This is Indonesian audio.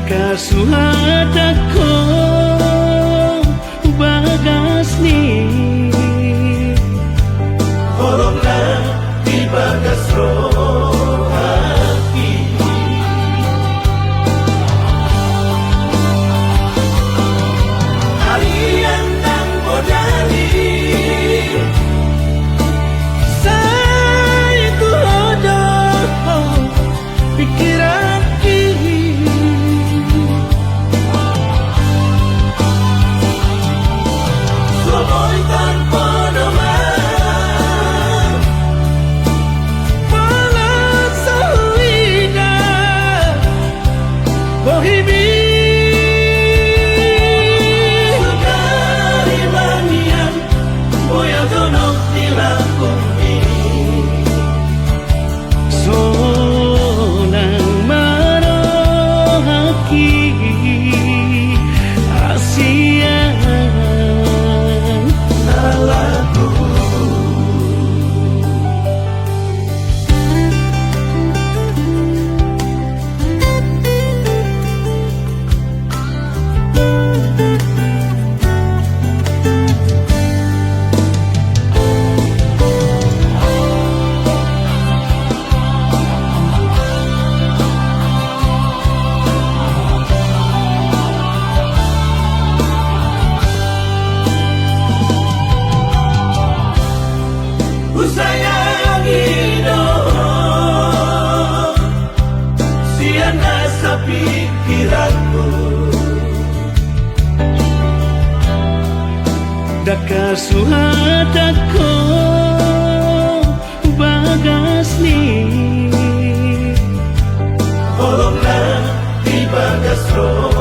Kasuhat ako bagas ni Horong na di bagas rohati Harian ng modali Saya tuhodo pikiran Somoy tanpa naman Balat sa huwina Bohimi Sekali manian Boya donok nila kumbi Sonang marohaki Asian Salahku Sayangi dong Siana sa pikiranku Dakasuhat ako bagas ni Horong na di bagas roh